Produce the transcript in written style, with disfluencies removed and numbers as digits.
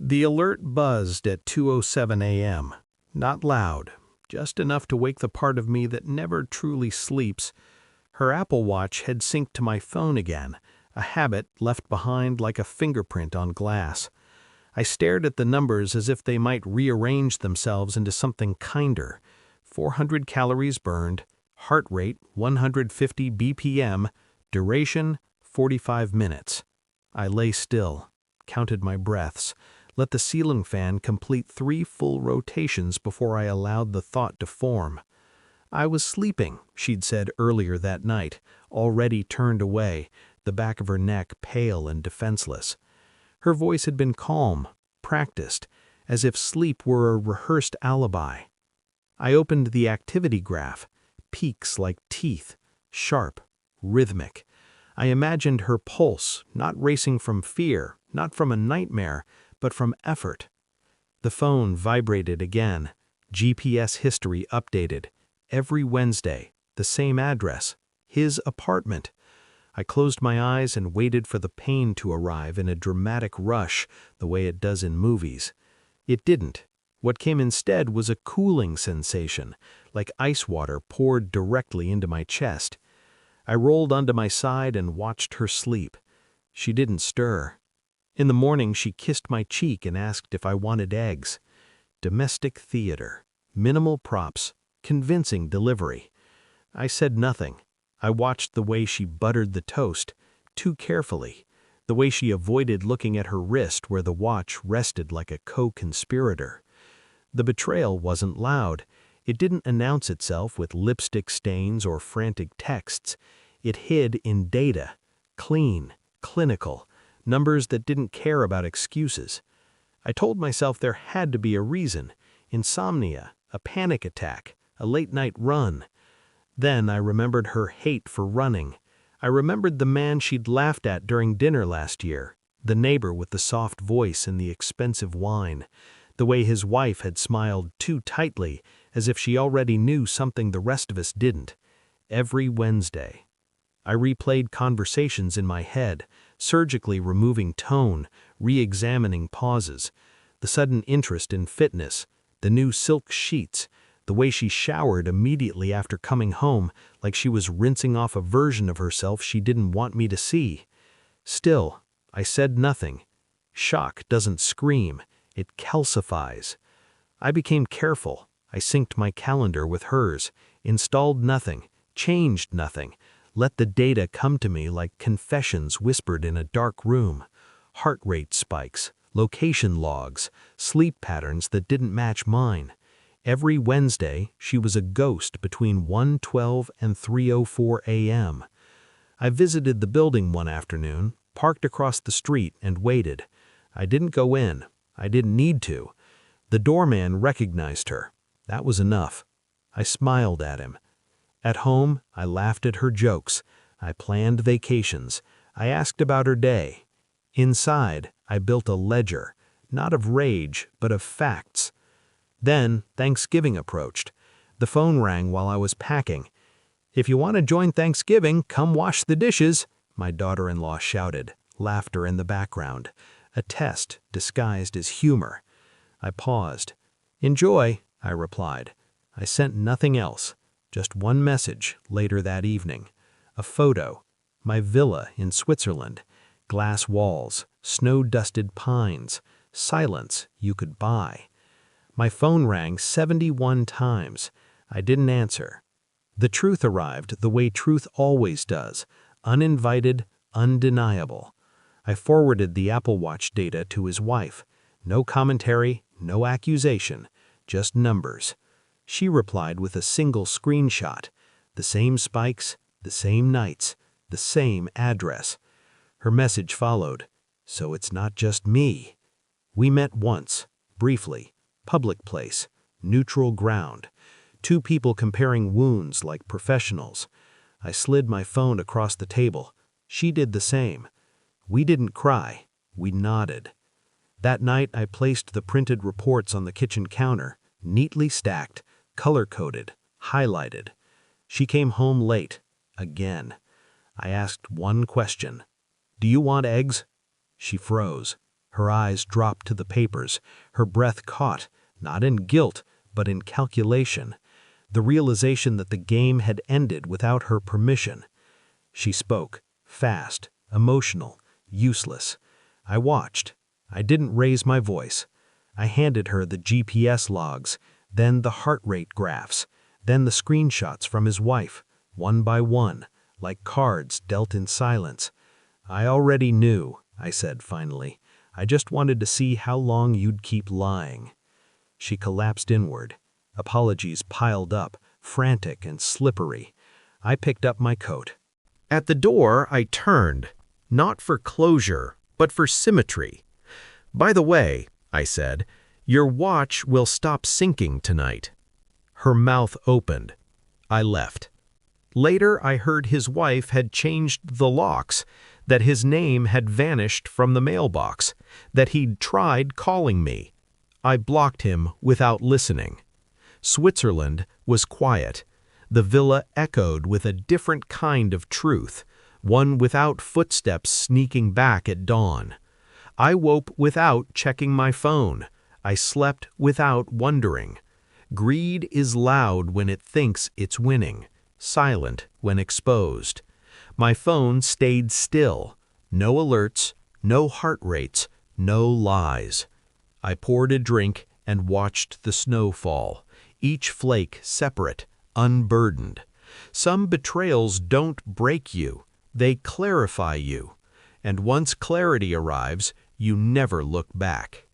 The alert buzzed at 2:07 a.m. Not loud, just enough to wake the part of me that never truly sleeps. Her Apple Watch had synced to my phone again, a habit left behind like a fingerprint on glass. I stared at the numbers as if they might rearrange themselves into something kinder. 400 calories burned, heart rate 150 BPM, duration 45 minutes. I lay still, counted my breaths, let the ceiling fan complete 3 full rotations before I allowed the thought to form. I was sleeping, she'd said earlier that night, already turned away, the back of her neck pale and defenseless. Her voice had been calm, practiced, as if sleep were a rehearsed alibi. I opened the activity graph, peaks like teeth, sharp, rhythmic. I imagined her pulse, not racing from fear, not from a nightmare, but from effort. The phone vibrated again, GPS history updated. Every Wednesday, the same address, his apartment. I closed my eyes and waited for the pain to arrive in a dramatic rush, the way it does in movies. It didn't. What came instead was a cooling sensation, like ice water poured directly into my chest. I rolled onto my side and watched her sleep. She didn't stir. In the morning, she kissed my cheek and asked if I wanted eggs. Domestic theater, minimal props, convincing delivery. I said nothing. I watched the way she buttered the toast, too carefully, the way she avoided looking at her wrist where the watch rested like a co-conspirator. The betrayal wasn't loud. It didn't announce itself with lipstick stains or frantic texts. It hid in data, clean, clinical, numbers that didn't care about excuses. I told myself there had to be a reason: insomnia, a panic attack, a late-night run. Then I remembered her hate for running. I remembered the man she'd laughed at during dinner last year, the neighbor with the soft voice and the expensive wine, the way his wife had smiled too tightly, as if she already knew something the rest of us didn't. Every Wednesday. I replayed conversations in my head, surgically removing tone, re-examining pauses, the sudden interest in fitness, the new silk sheets, the way she showered immediately after coming home, like she was rinsing off a version of herself she didn't want me to see. Still, I said nothing. Shock doesn't scream, it calcifies. I became careful. I synced my calendar with hers, installed nothing, changed nothing, let the data come to me like confessions whispered in a dark room. Heart rate spikes, location logs, sleep patterns that didn't match mine. Every Wednesday, she was a ghost between 1:12 and 3:04 a.m. I visited the building one afternoon, parked across the street, and waited. I didn't go in. I didn't need to. The doorman recognized her. That was enough. I smiled at him. At home, I laughed at her jokes. I planned vacations. I asked about her day. Inside, I built a ledger, not of rage, but of facts. Then, Thanksgiving approached. The phone rang while I was packing. "If you want to join Thanksgiving, come wash the dishes," my daughter-in-law shouted, laughter in the background, a test disguised as humor. I paused. "Enjoy," I replied. I sent nothing else, just one message later that evening. A photo, my villa in Switzerland, glass walls, snow-dusted pines, silence you could buy. My phone rang 71 times. I didn't answer. The truth arrived the way truth always does, uninvited, undeniable. I forwarded the Apple Watch data to his wife. No commentary, no accusation, just numbers. She replied with a single screenshot. The same spikes, the same nights, the same address. Her message followed. "So it's not just me." We met once, briefly, public place, neutral ground. 2 people comparing wounds like professionals. I slid my phone across the table. She did the same. We didn't cry. We nodded. That night, I placed the printed reports on the kitchen counter, neatly stacked, color-coded, highlighted. She came home late, again. I asked one question. "Do you want eggs?" She froze. Her eyes dropped to the papers, her breath caught, not in guilt, but in calculation, the realization that the game had ended without her permission. She spoke, fast, emotional, useless. I watched. I didn't raise my voice. I handed her the GPS logs, then the heart rate graphs, then the screenshots from his wife, one by one, like cards dealt in silence. "I already knew," I said finally. "I just wanted to see how long you'd keep lying." She collapsed inward. Apologies piled up, frantic and slippery. I picked up my coat. At the door, I turned, not for closure, but for symmetry. "By the way," I said, "your watch will stop syncing tonight." Her mouth opened. I left. Later, I heard his wife had changed the locks, that his name had vanished from the mailbox, that he'd tried calling me. I blocked him without listening. Switzerland was quiet. The villa echoed with a different kind of truth, one without footsteps sneaking back at dawn. I woke without checking my phone. I slept without wondering. Greed is loud when it thinks it's winning, silent when exposed. My phone stayed still. No alerts, no heart rates, no lies. I poured a drink and watched the snow fall, each flake separate, unburdened. Some betrayals don't break you, they clarify you. And once clarity arrives, you never look back.